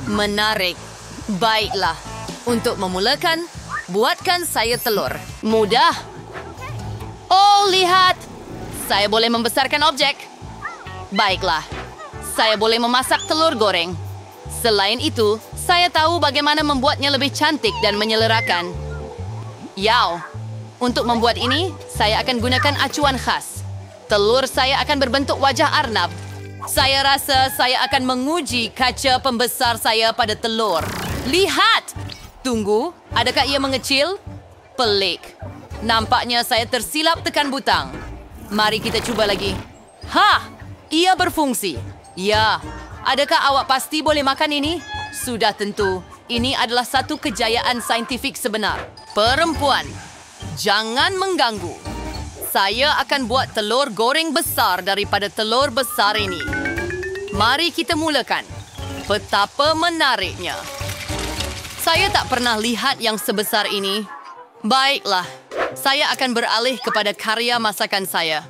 Menarik. Baiklah. Untuk memulakan, buatkan saya telur. Mudah. Oh, lihat. Saya boleh membesarkan objek. Baiklah. Saya boleh memasak telur goreng. Selain itu, saya tahu bagaimana membuatnya lebih cantik dan menyelerakan. Yaw. Untuk membuat ini, saya akan gunakan acuan khas. Telur saya akan berbentuk wajah arnab. Saya rasa saya akan menguji kaca pembesar saya pada telur. Lihat! Tunggu, adakah ia mengecil? Pelik. Nampaknya saya tersilap tekan butang. Mari kita cuba lagi. Hah! Ia berfungsi. Ya. Adakah awak pasti boleh makan ini? Sudah tentu. Ini adalah satu kejayaan saintifik sebenar. Perempuan, jangan mengganggu. Saya akan buat telur goreng besar daripada telur besar ini. Mari kita mulakan. Betapa menariknya. Saya tak pernah lihat yang sebesar ini. Baiklah, saya akan beralih kepada karya masakan saya.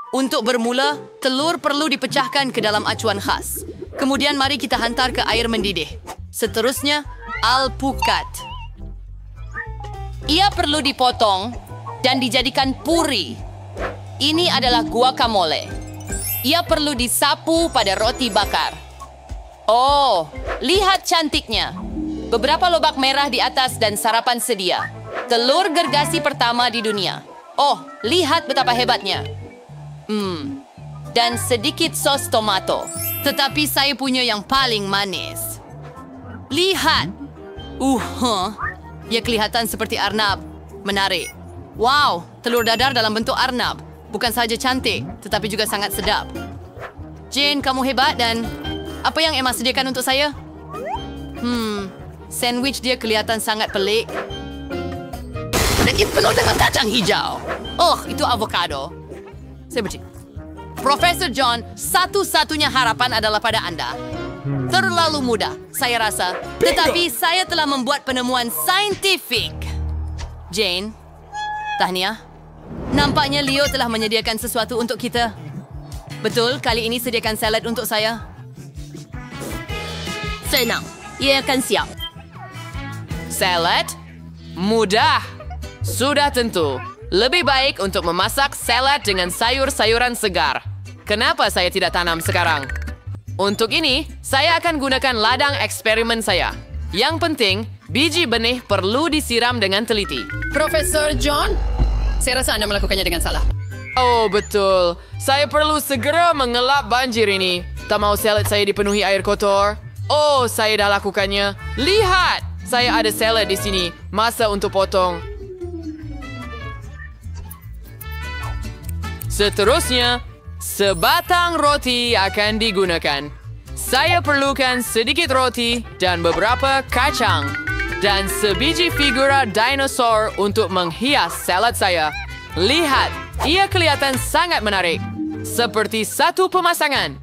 Untuk bermula, telur perlu dipecahkan ke dalam acuan khas. Kemudian mari kita hantar ke air mendidih. Seterusnya, alpukat. Ia perlu dipotong dan dijadikan puri. Ini adalah guacamole. Ia perlu disapu pada roti bakar. Oh, lihat cantiknya. Beberapa lobak merah di atas dan sarapan sedia. Telur gergasi pertama di dunia. Oh, lihat betapa hebatnya. Dan sedikit sos tomato. Tetapi saya punya yang paling manis. Lihat. Ia kelihatan seperti arnab. Menarik. Wow, telur dadar dalam bentuk arnab. Bukan sahaja cantik, tetapi juga sangat sedap. Jane, kamu hebat dan... Apa yang Emma sediakan untuk saya? Sandwich dia kelihatan sangat pelik. Dan itu penuh dengan kacang hijau. Oh, itu avocado. Saya benci. Profesor John, satu-satunya harapan adalah pada Anda. Terlalu mudah, saya rasa. Tetapi saya telah membuat penemuan saintifik. Jane, tahniah. Nampaknya Leo telah menyediakan sesuatu untuk kita. Betul, kali ini sediakan salad untuk saya. Senang, ia akan siap. Salad? Mudah. Sudah tentu. Lebih baik untuk memasak salad dengan sayur-sayuran segar. Kenapa saya tidak tanam sekarang? Untuk ini, saya akan gunakan ladang eksperimen saya. Yang penting, biji benih perlu disiram dengan teliti. Profesor John, saya rasa Anda melakukannya dengan salah. Oh, betul. Saya perlu segera mengelap banjir ini. Tak mau salad saya dipenuhi air kotor. Oh, saya dah lakukannya. Lihat! Saya ada salad di sini. Masa untuk potong. Seterusnya, sebatang roti akan digunakan. Saya perlukan sedikit roti dan beberapa kacang. Dan sebiji figura dinosaur untuk menghias salad saya. Lihat, ia kelihatan sangat menarik. Seperti satu pemasangan.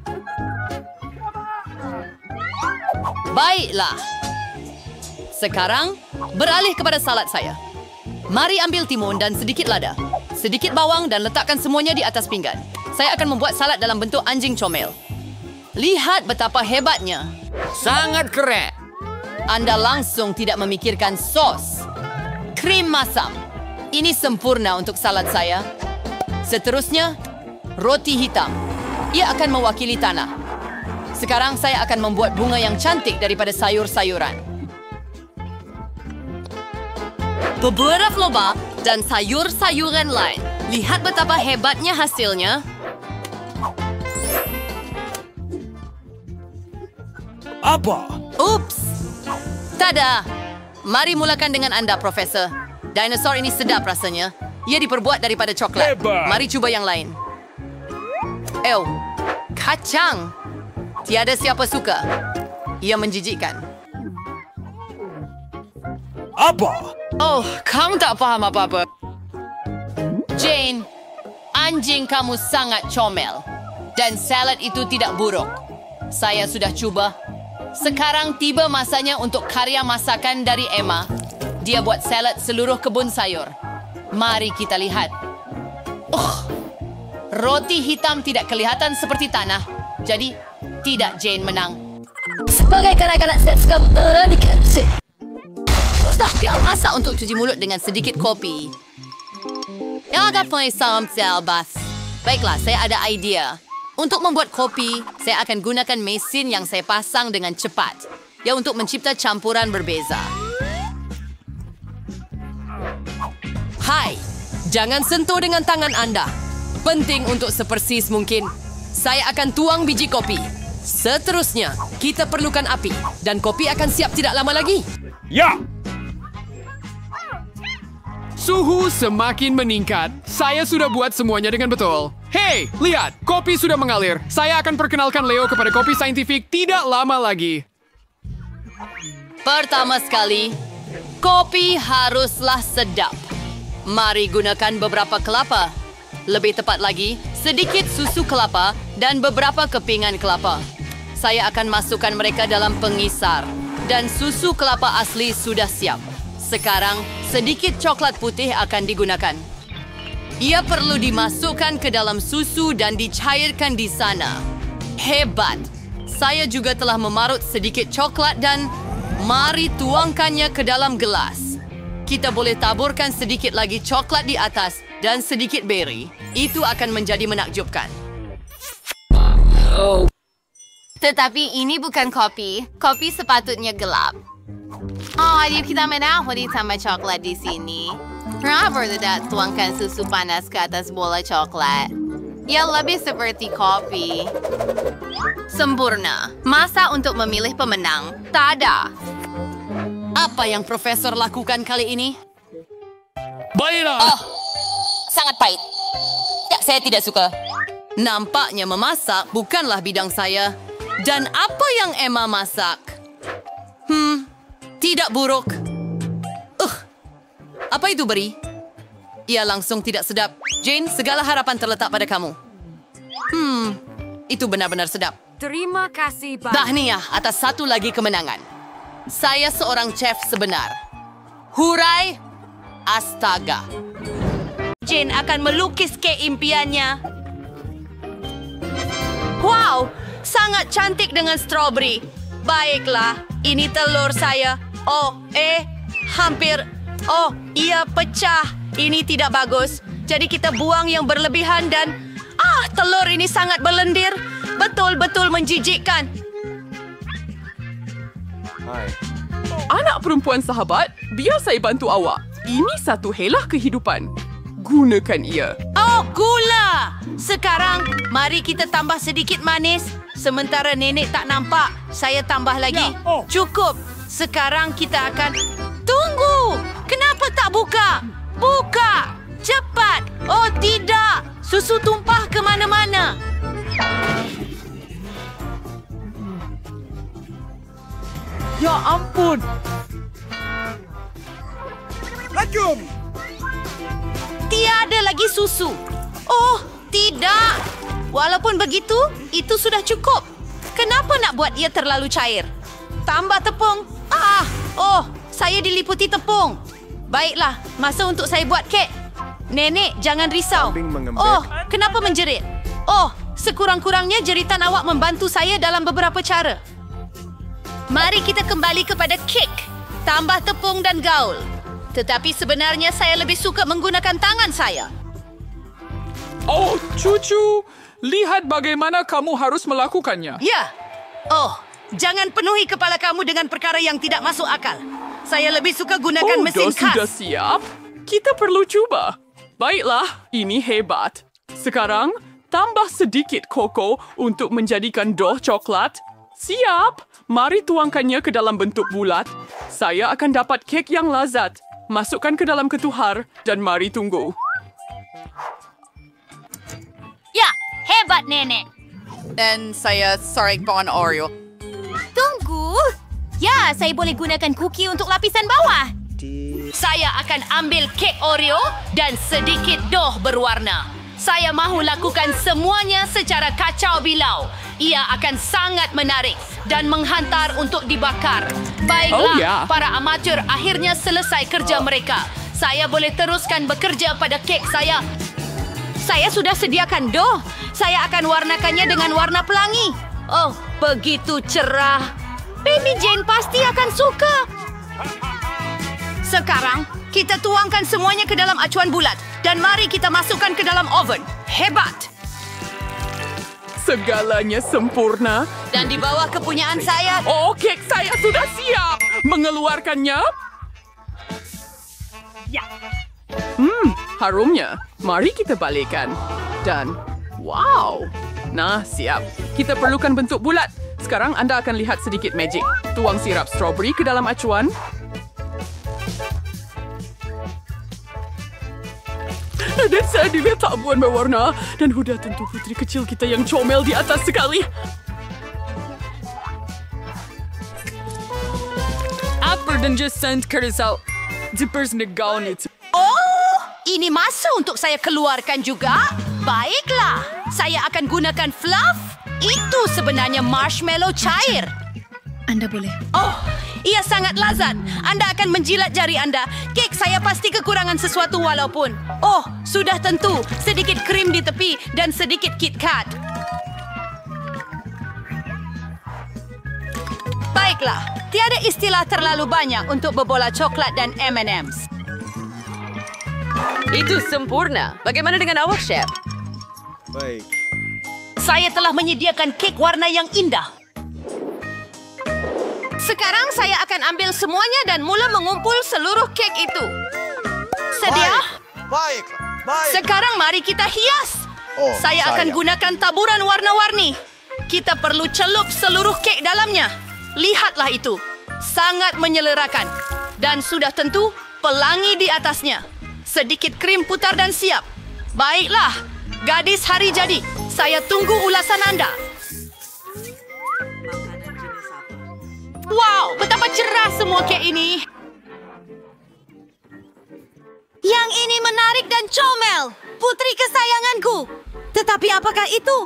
Baiklah. Sekarang, beralih kepada salad saya. Mari ambil timun dan sedikit lada. Sedikit bawang dan letakkan semuanya di atas pinggan. Saya akan membuat salad dalam bentuk anjing comel. Lihat betapa hebatnya. Sangat keren. Anda langsung tidak memikirkan sos. Krim masam. Ini sempurna untuk salad saya. Seterusnya, roti hitam. Ia akan mewakili tanah. Sekarang saya akan membuat bunga yang cantik daripada sayur-sayuran. Beberapa lobak dan sayur-sayuran lain. Lihat betapa hebatnya hasilnya. Apa? Ups. Tada. Mari mulakan dengan Anda, Profesor. Dinosaur ini sedap rasanya. Ia diperbuat daripada coklat. Hebat. Mari cuba yang lain. Kacang. Tiada siapa suka. Ia menjijikkan. Apa? Oh, kamu tak faham apa-apa. Jane, anjing kamu sangat comel. Dan salad itu tidak buruk. Saya sudah cuba. Sekarang tiba masanya untuk karya masakan dari Emma. Dia buat salad seluruh kebun sayur. Mari kita lihat. Roti hitam tidak kelihatan seperti tanah. Jadi, tidak Jane menang. bagaikan anak set sekarang dikasih. Masak untuk cuci mulut dengan sedikit kopi. Yang agak penyesam Bas. Baiklah, saya ada idea. Untuk membuat kopi, saya akan gunakan mesin yang saya pasang dengan cepat. Ya, untuk mencipta campuran berbeza. Hai, jangan sentuh dengan tangan Anda. Penting untuk sepersis mungkin. Saya akan tuang biji kopi. Seterusnya, kita perlukan api. Dan kopi akan siap tidak lama lagi. Ya! Suhu semakin meningkat. Saya sudah buat semuanya dengan betul. Hei, lihat, kopi sudah mengalir. Saya akan perkenalkan Leo kepada kopi saintifik tidak lama lagi. Pertama sekali, kopi haruslah sedap. Mari gunakan beberapa kelapa. Lebih tepat lagi, sedikit susu kelapa dan beberapa kepingan kelapa. Saya akan masukkan mereka dalam pengisar. Dan susu kelapa asli sudah siap. Sekarang, sedikit coklat putih akan digunakan. Ia perlu dimasukkan ke dalam susu dan dicairkan di sana. Hebat! Saya juga telah memarut sedikit coklat dan mari tuangkannya ke dalam gelas. Kita boleh taburkan sedikit lagi coklat di atas dan sedikit beri. Itu akan menjadi menakjubkan. Tetapi ini bukan kopi. Kopi sepatutnya gelap. Oh, ayo kita menawar ditambah coklat di sini. Kenapa tidak tuangkan susu panas ke atas bola coklat? Ya, lebih seperti kopi. Sempurna. Masa untuk memilih pemenang. Tada. Apa yang Profesor lakukan kali ini? Baiklah! Sangat pahit. Ya, saya tidak suka. Nampaknya memasak bukanlah bidang saya. Dan apa yang Emma masak? Tidak buruk. Apa itu beri? Ia langsung tidak sedap. Jane, segala harapan terletak pada kamu. Itu benar-benar sedap. Terima kasih, Pak. Tahniah atas satu lagi kemenangan. Saya seorang chef sebenar. Hurai! Astaga. Jane akan melukis kek impiannya. Wow, sangat cantik dengan strawberry. Baiklah, ini telur saya. Hampir. Ia pecah. Ini tidak bagus. Jadi kita buang yang berlebihan dan... telur ini sangat berlendir. Betul-betul menjijikkan. Anak perempuan sahabat, biar saya bantu awak. Ini satu helah kehidupan. Gunakan ia. Gula! Sekarang, mari kita tambah sedikit manis. Sementara nenek tak nampak, saya tambah lagi. Cukup. Sekarang kita akan... Tunggu! Kenapa tak buka? Buka! Cepat! Oh, tidak! Susu tumpah ke mana-mana. Ya ampun. Lajum! Tiada lagi susu. Oh, tidak. Walaupun begitu, itu sudah cukup. Kenapa nak buat ia terlalu cair? Tambah tepung. Saya diliputi tepung. Baiklah, masa untuk saya buat kek. Nenek, jangan risau. Kenapa menjerit? Sekurang-kurangnya jeritan awak membantu saya dalam beberapa cara. Mari kita kembali kepada kek. Tambah tepung dan gaul. Tetapi sebenarnya saya lebih suka menggunakan tangan saya. Oh, cucu. Lihat bagaimana kamu harus melakukannya. Ya. Jangan penuhi kepala kamu dengan perkara yang tidak masuk akal. Saya lebih suka gunakan mesin khas. Sudah siap? Kita perlu cuba. Baiklah, ini hebat. Sekarang, tambah sedikit koko untuk menjadikan dough coklat. Siap. Mari tuangkannya ke dalam bentuk bulat. Saya akan dapat kek yang lazat. Masukkan ke dalam ketuhar dan mari tunggu. Ya, hebat nenek. Dan saya sorek pohon Oreo. Tunggu. Ya, saya boleh gunakan kuki untuk lapisan bawah. Saya akan ambil kek Oreo dan sedikit dough berwarna. Saya mahu lakukan semuanya secara kacau bilau. Ia akan sangat menarik dan menghantar untuk dibakar. Baiklah, para amatur akhirnya selesai kerja mereka. Saya boleh teruskan bekerja pada kek saya. Saya sudah sediakan dough. Saya akan warnakannya dengan warna pelangi. Oh, begitu cerah. Baby Jane pasti akan suka. Sekarang, kita tuangkan semuanya ke dalam acuan bulat. Dan mari kita masukkan ke dalam oven. Hebat! Segalanya sempurna. Dan di bawah kepunyaan saya, Oh, kek saya sudah siap. Mengeluarkannya. Harumnya. Mari kita balikkan. Dan, wow. Nah, siap. Kita perlukan bentuk bulat. Sekarang anda akan lihat sedikit magic. Tuang sirap strawberry ke dalam acuan. Dan saya dilihat tabuan berwarna. Dan Huda tentu putri kecil kita yang comel di atas sekali. Apa dan just send Carousel. Zippers negaun itu. oh, ini masa untuk saya keluarkan juga? Baiklah, saya akan gunakan fluff. Itu sebenarnya marshmallow cair. Anda boleh. Oh, ia sangat lazat. Anda akan menjilat jari Anda. Kek saya pasti kekurangan sesuatu walaupun. Oh, sudah tentu. Sedikit krim di tepi dan sedikit KitKat. Baiklah, tiada istilah terlalu banyak untuk berbola coklat dan M&M's. Itu sempurna. Bagaimana dengan awak, Chef? Baik. Saya telah menyediakan kek warna yang indah. Sekarang saya akan ambil semuanya dan mula mengumpul seluruh kek itu. Sedia? Baiklah. Baik. Sekarang mari kita hias. Oh, Saya akan sayang. gunakan taburan warna-warni. Kita perlu celup seluruh kek dalamnya. Lihatlah itu. Sangat menyelerakan. Dan sudah tentu pelangi di atasnya. Sedikit krim putar dan siap. Baiklah, gadis hari jadi. Saya tunggu ulasan Anda. Wow, betapa cerah semua kek ini. Yang ini menarik dan comel. Putri kesayanganku. Tetapi apakah itu?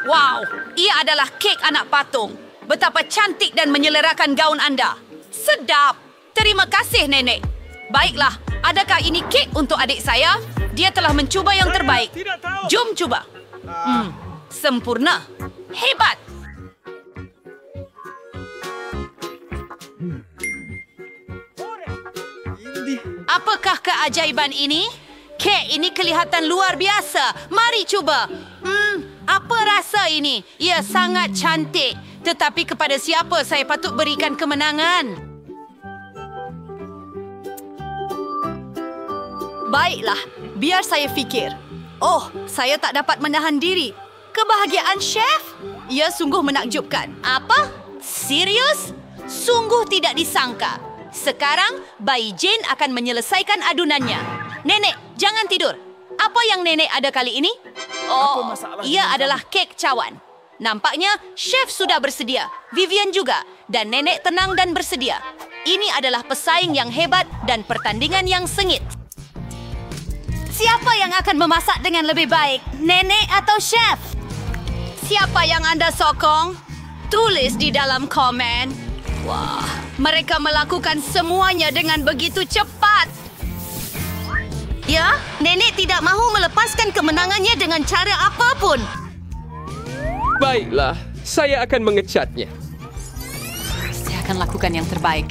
Wow, ia adalah kek anak patung. Betapa cantik dan menyelerakan gaun Anda. Sedap. Terima kasih, Nenek. Baiklah, adakah ini kek untuk adik saya? Dia telah mencuba yang terbaik. Tidak tahu. Jom cuba. Sempurna. Hebat. Apakah keajaiban ini? Kek ini kelihatan luar biasa. Mari cuba. Apa rasa ini? Ia sangat cantik. Tetapi kepada siapa saya patut berikan kemenangan? Baiklah, biar saya fikir. Oh, saya tak dapat menahan diri. Kebahagiaan chef? Ia sungguh menakjubkan. Apa? Serius? Sungguh tidak disangka. Sekarang, bayi Jane akan menyelesaikan adunannya. Nenek, jangan tidur. Apa yang Nenek ada kali ini? Oh, ia adalah kek cawan. Nampaknya chef sudah bersedia. Vivian juga. Dan Nenek tenang dan bersedia. Ini adalah pesaing yang hebat dan pertandingan yang sengit. Siapa yang akan memasak dengan lebih baik? Nenek atau chef? Siapa yang Anda sokong? Tulis di dalam komen. Wah, mereka melakukan semuanya dengan begitu cepat. Ya, Nenek tidak mahu melepaskan kemenangannya dengan cara apapun. Baiklah, saya akan mengecatnya. Saya akan lakukan yang terbaik.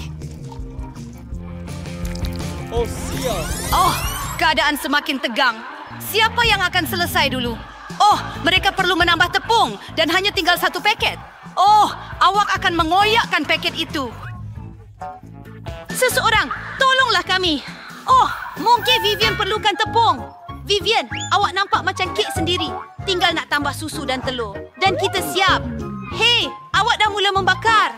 Oh, sial. Oh, keadaan semakin tegang. Siapa yang akan selesai dulu? Oh, mereka perlu menambah tepung dan hanya tinggal 1 paket. Oh, awak akan mengoyakkan paket itu. Seseorang, tolonglah kami. Oh, mungkin Vivian perlukan tepung. Vivian, awak nampak macam kek sendiri. Tinggal nak tambah susu dan telur. Dan kita siap. Hei, awak dah mula membakar.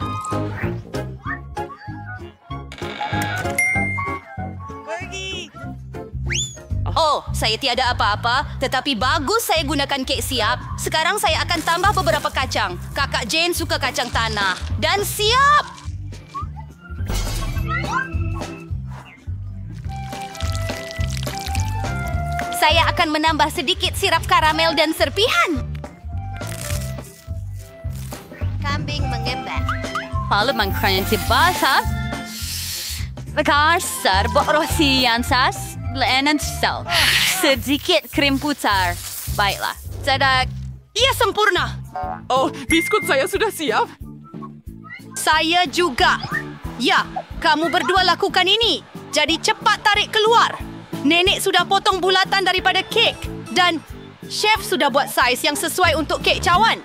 Oh, saya tiada apa-apa. Tetapi bagus saya gunakan kek siap. Sekarang saya akan tambah beberapa kacang. Kakak Jane suka kacang tanah. Dan siap! Saya akan menambah sedikit sirap karamel dan serpihan. Kambing mengembang. Kalau mengkanya basah. Bekar serbuk rosian sas. Lenan sel. Sedikit krim putar. Baiklah. Sedang. Ia sempurna. Oh, biskut saya sudah siap. Saya juga. Ya, kamu berdua lakukan ini. Jadi cepat tarik keluar. Nenek sudah potong bulatan daripada kek. Dan chef sudah buat saiz yang sesuai untuk kek cawan.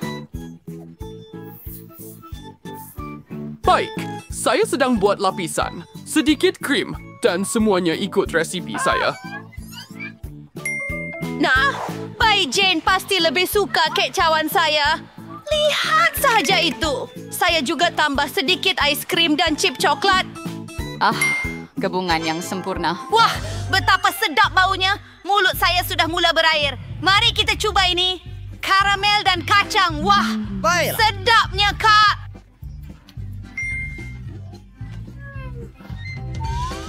Baik, saya sedang buat lapisan. Sedikit krim. Dan semuanya ikut resipi saya. Nah, Bai Jane pasti lebih suka kek cawan saya. Lihat saja itu. Saya juga tambah sedikit ais krim dan chip coklat. Gabungan yang sempurna. Wah, betapa sedap baunya. Mulut saya sudah mula berair. Mari kita cuba ini. Karamel dan kacang. Wah, Baiklah. sedapnya, Kak.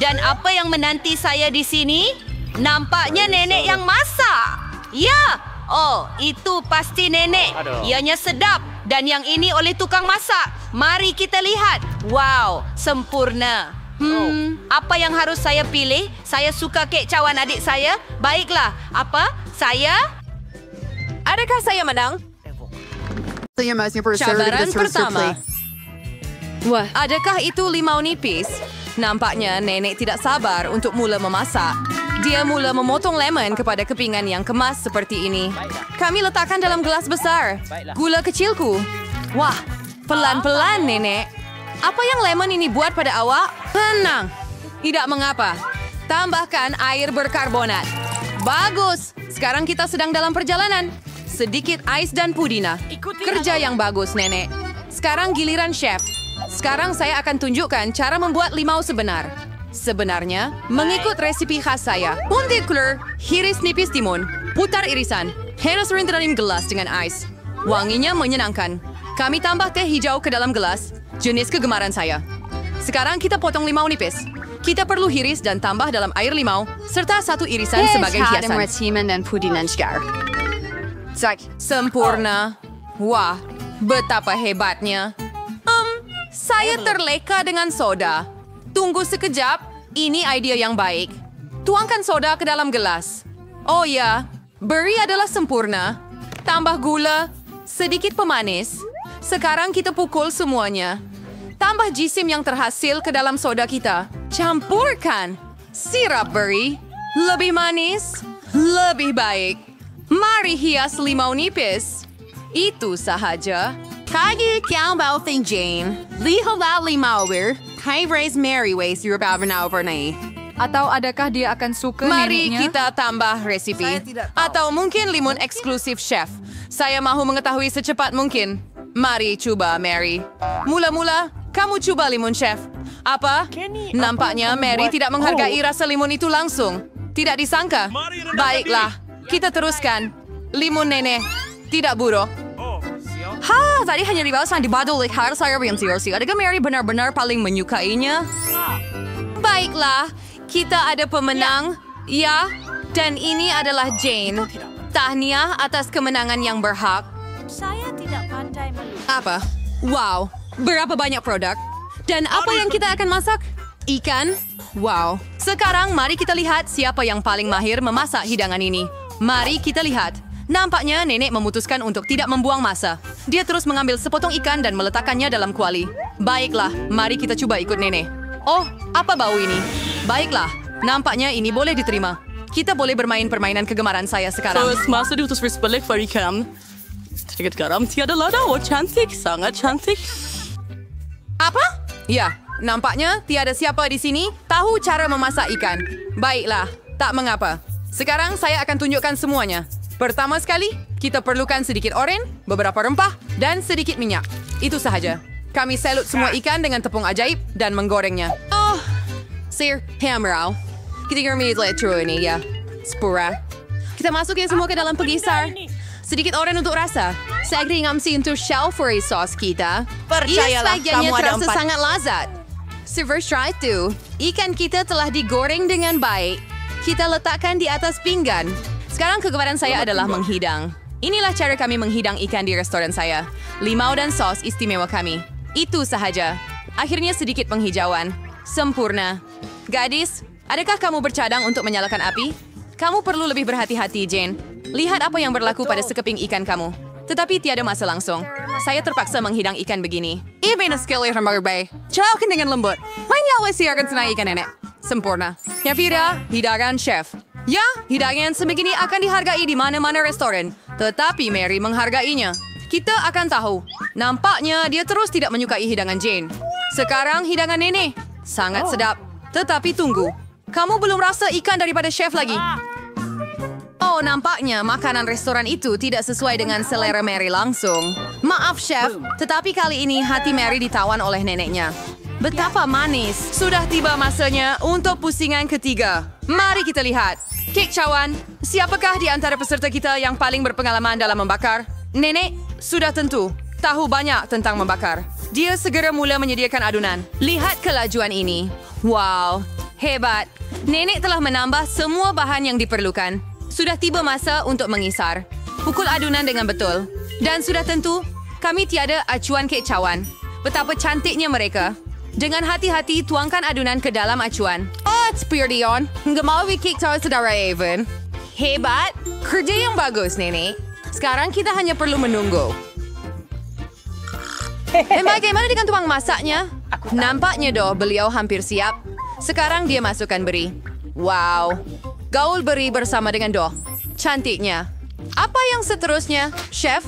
Dan apa yang menanti saya di sini? Nampaknya nenek yang masak. Ya, oh, itu pasti nenek. Ianya sedap. Dan yang ini oleh tukang masak. Mari kita lihat. Wow, sempurna. Apa yang harus saya pilih? Saya suka kek cawan adik saya. Baiklah, apa? Saya? Adakah saya menang? Cabaran pertama. Wah, adakah itu limau nipis? Nampaknya nenek tidak sabar untuk mula memasak. Dia mula memotong lemon kepada kepingan yang kemas seperti ini. Kami letakkan dalam gelas besar. Gula kecilku. Wah, pelan-pelan nenek. Apa yang lemon ini buat pada awak? Tenang. Tidak mengapa. Tambahkan air berkarbonat. Bagus. Sekarang kita sedang dalam perjalanan. Sedikit ais dan pudina. Kerja yang bagus, nenek. Sekarang giliran chef. Sekarang saya akan tunjukkan cara membuat limau sebenar. Sebenarnya, mengikut resipi khas saya. Puntikler, hiris nipis timun, putar irisan, heras rendah dalam gelas dengan ais. Wanginya menyenangkan. Kami tambah teh hijau ke dalam gelas, jenis kegemaran saya. Sekarang kita potong limau nipis. Kita perlu hiris dan tambah dalam air limau, serta 1 irisan sebagai hiasan. dan pudina segar. Sempurna. Wah, betapa hebatnya. Saya terleka dengan soda. Tunggu sekejap, ini idea yang baik. Tuangkan soda ke dalam gelas. Oh ya, beri adalah sempurna. Tambah gula, sedikit pemanis. Sekarang kita pukul semuanya. Tambah jisim yang terhasil ke dalam soda kita. Campurkan. Sirap beri. Lebih manis, lebih baik. Mari hias limau nipis. Itu sahaja. Kaya kau bau ting Jane. Lihatlah limau bir. Kay rosemary waste your over na. Atau adakah dia akan suka Mari neneknya? kita tambah resipi. Atau mungkin limun eksklusif chef. Saya mahu mengetahui secepat mungkin. Mari coba, Mary. Mula-mula, kamu coba limun chef. Apa? Nampaknya Mary tidak menghargai rasa limun itu langsung. Tidak disangka. Baiklah, kita teruskan. Limun nenek. Tidak buruk. Tadi hanya dibalas di badul lihat saya orientasi. Adakah Mary benar-benar paling menyukainya? Baiklah, kita ada pemenang. Ya, dan ini adalah Jane. Tahniah atas kemenangan yang berhak. Saya tidak pandai melukis. Apa? Wow, berapa banyak produk? Dan apa yang kita akan masak? Ikan? Wow. Sekarang mari kita lihat siapa yang paling mahir memasak hidangan ini. Mari kita lihat. Nampaknya nenek memutuskan untuk tidak membuang masa. Dia terus mengambil sepotong ikan dan meletakkannya dalam kuali. Baiklah, mari kita coba ikut nenek. Oh, apa bau ini? Baiklah, nampaknya ini boleh diterima. Kita boleh bermain permainan kegemaran saya sekarang. Masa diutus berbalik berikan. Sedikit garam tiada lada. Oh, cantik. Sangat cantik. Apa? Ya, nampaknya tiada siapa di sini tahu cara memasak ikan. Baiklah, tak mengapa. Sekarang saya akan tunjukkan semuanya. Pertama sekali, kita perlukan sedikit oren, beberapa rempah, dan sedikit minyak. Itu sahaja. Kami selut semua ikan dengan tepung ajaib dan menggorengnya. Oh, Sir Hamrau. Kita kami letro ini ya. Spura. Kita masukin semua ke dalam pegisar. Sedikit oren untuk rasa. Saging ngamsi untuk shalfrey sauce kita. Percayalah, kamu ada terasa 4. sangat lazat. Silver strike itu, ikan kita telah digoreng dengan baik. Kita letakkan di atas pinggan. Sekarang kegemaran saya adalah menghidang. Inilah cara kami menghidang ikan di restoran saya. Limau dan sos istimewa kami. Itu sahaja. Akhirnya sedikit penghijauan. Sempurna. Gadis, adakah kamu bercadang untuk menyalakan api? Kamu perlu lebih berhati-hati, Jane. Lihat apa yang berlaku pada sekeping ikan kamu. Tetapi tiada masa langsung. saya terpaksa menghidang ikan begini. Ini skill yang berbeda. Celaukan dengan lembut. Lainnya oleh siarkan senang ikan nenek. Sempurna. Yang Fira, hidangan chef. Ya, hidangan sebegini akan dihargai di mana-mana restoran. Tetapi Mary menghargainya. Kita akan tahu. Nampaknya dia terus tidak menyukai hidangan Jane. Sekarang hidangan nenek. Sangat sedap. Tetapi tunggu. Kamu belum rasa ikan daripada chef lagi. Oh, nampaknya makanan restoran itu tidak sesuai dengan selera Mary langsung. Maaf, Chef. Tetapi kali ini hati Mary ditawan oleh neneknya. Betapa manis. Sudah tiba masanya untuk pusingan ketiga. Mari kita lihat. Kek cawan, siapakah di antara peserta kita yang paling berpengalaman dalam membakar? Nenek, sudah tentu. Tahu banyak tentang membakar. Dia segera mula menyediakan adunan. Lihat kelajuan ini. Wow, hebat. Nenek telah menambah semua bahan yang diperlukan. Sudah tiba masa untuk mengisar. Pukul adunan dengan betul. Dan sudah tentu, kami tiada acuan kek cawan. Betapa cantiknya mereka. Dengan hati-hati, tuangkan adunan ke dalam acuan. Oh, it's pure Dion. Gemawi kek cawan saudara Evan. Hebat. Kerja yang bagus, Nenek. Sekarang kita hanya perlu menunggu. Bagaimana dengan tuang masaknya? Nampaknya beliau hampir siap. Sekarang dia masukkan beri. Wow. Gaul beri bersama dengan Cantiknya. Apa yang seterusnya, Chef?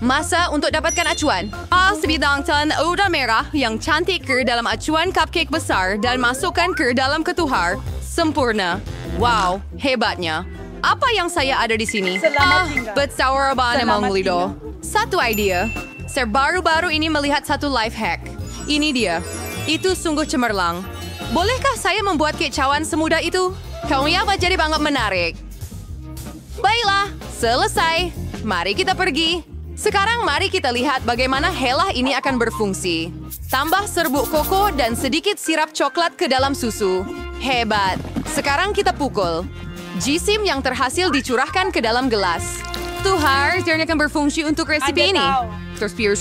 Masa untuk dapatkan acuan. Sebidang tan udang merah yang cantik ke dalam acuan cupcake besar dan masukkan ke dalam ketuhar. Sempurna. Wow, hebatnya. Apa yang saya ada di sini? Bersawar namang lido. Satu idea. Saya baru-baru ini melihat satu life hack. Ini dia. Itu sungguh cemerlang. Bolehkah saya membuat kek cawan semudah itu? Kamu ya jadi banget menarik. Baiklah, selesai. Mari kita pergi. Sekarang mari kita lihat bagaimana helah ini akan berfungsi. Tambah serbuk koko dan sedikit sirap coklat ke dalam susu. Hebat. Sekarang kita pukul. Jisim yang terhasil dicurahkan ke dalam gelas. Tuhar ternyata akan berfungsi untuk resipi ini. Terus pure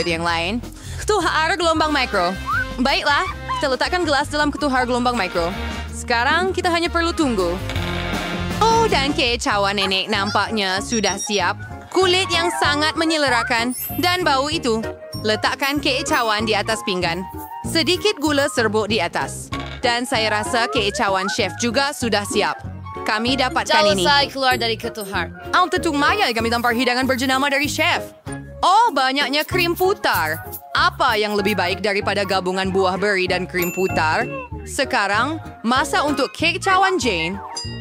yang lain. Tuhar gelombang mikro. Baiklah, kita letakkan gelas dalam ketuhar gelombang mikro. Sekarang kita hanya perlu tunggu. Oh, dan kek cawan nenek nampaknya sudah siap. Kulit yang sangat menyelerakan dan bau itu. Letakkan kek cawan di atas pinggan. Sedikit gula serbuk di atas. Dan saya rasa kek cawan chef juga sudah siap. Kami dapatkan ini. Selesai keluar dari ketuhar. Tentu maya kami tampar hidangan berjenama dari chef. Oh, banyaknya krim putar. Apa yang lebih baik daripada gabungan buah beri dan krim putar? Sekarang, masa untuk kek cawan Jane.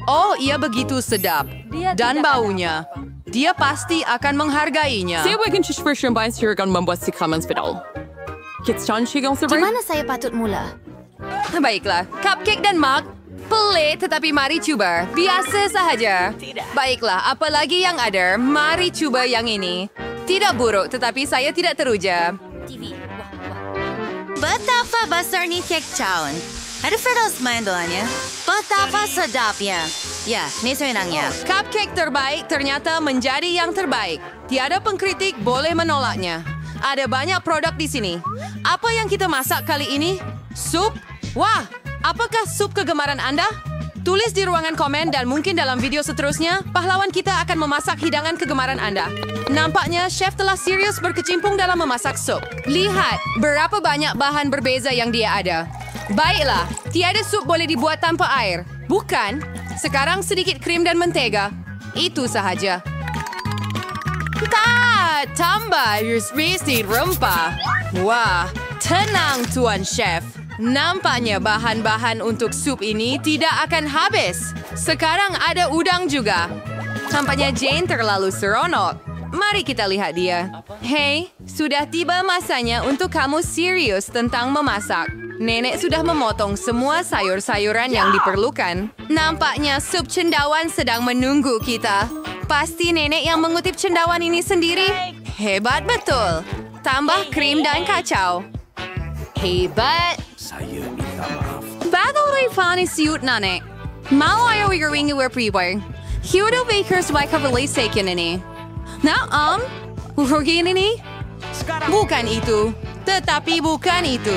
Oh, ia begitu sedap. Dan baunya. Dia pasti akan menghargainya. Saya akan bersyukur silakan membuat si comments video. Kita cantik Di mana saya patut mula? Baiklah, cupcake dan mug. Pelik, tetapi mari coba. Biasa sahaja. Baiklah, apalagi yang ada, mari coba yang ini. Tidak buruk, tetapi saya tidak teruja. Betapa besar ni kek cawan. Ada Firdaus main doanya. Betapa sedapnya. Ya, ni senangnya. Cupcake terbaik ternyata menjadi yang terbaik. Tiada pengkritik boleh menolaknya. Ada banyak produk di sini. Apa yang kita masak kali ini? Sup? Wah, apakah sup kegemaran Anda? Tulis di ruangan komen dan mungkin dalam video seterusnya, pahlawan kita akan memasak hidangan kegemaran Anda. Nampaknya chef telah serius berkecimpung dalam memasak sup. Lihat, berapa banyak bahan berbeza yang dia ada. Baiklah, tiada sup boleh dibuat tanpa air. Bukan? Sekarang sedikit krim dan mentega. Itu sahaja. Tambah sedikit rempah. Wah, tenang Tuan Chef. Nampaknya bahan-bahan untuk sup ini tidak akan habis. Sekarang ada udang juga. Tampaknya Jane terlalu seronok. Mari kita lihat dia. Hei, sudah tiba masanya untuk kamu serius tentang memasak. Nenek sudah memotong semua sayur-sayuran yang diperlukan. Nampaknya sup cendawan sedang menunggu kita. Pasti nenek yang mengutip cendawan ini sendiri. Hebat betul. Tambah krim dan kacau. Hebat. Battle Rayfani siut nanek. Mau ayaw igaringi werpriwer. Hiudo bakers waka release sekin ini. Urugin ini? Bukan itu. Tetapi bukan itu.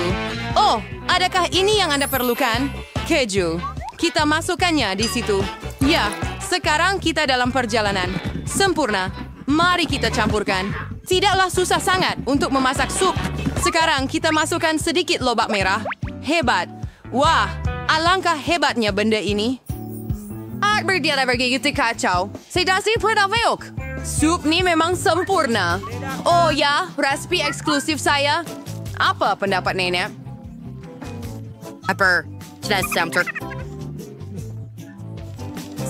Oh, adakah ini yang Anda perlukan? Keju. Kita masukkannya di situ. Ya, sekarang kita dalam perjalanan. Sempurna. Mari kita campurkan. Tidaklah susah sangat untuk memasak sup. Sekarang kita masukkan sedikit lobak merah. Hebat. Wah, alangkah hebatnya benda ini. Berdia begitu kacau. Saya dasih pernah. Sup ni memang sempurna. Oh ya, resipi eksklusif saya. Apa pendapat nenek?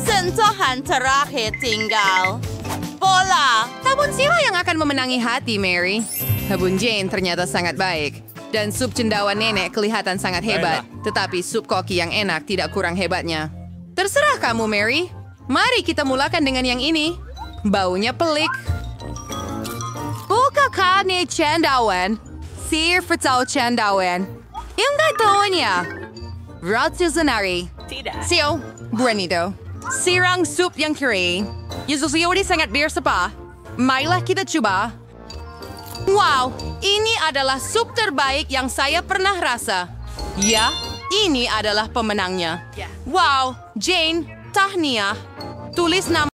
Sentuhan terakhir tinggal. Bola. Sabun siapa yang akan memenangi hati, Mary? Sabun Jane ternyata sangat baik. Dan sup cendawan nenek kelihatan sangat hebat. Tetapi sup koki yang enak tidak kurang hebatnya. Terserah kamu, Mary. Mari kita mulakan dengan yang ini. Baunya pelik. Bukankah ni cendawan? Sir Fatau cendawan. Yung gatonya. Ratu Zanari. Tidak. Sio, Buenito. Sirang sup yang kering. Yesus Yodi sangat biasa pa. Marilah kita coba. Wow, ini adalah sup terbaik yang saya pernah rasa. Ya, ini adalah pemenangnya. Wow, Jane, tahniah. Tulis nama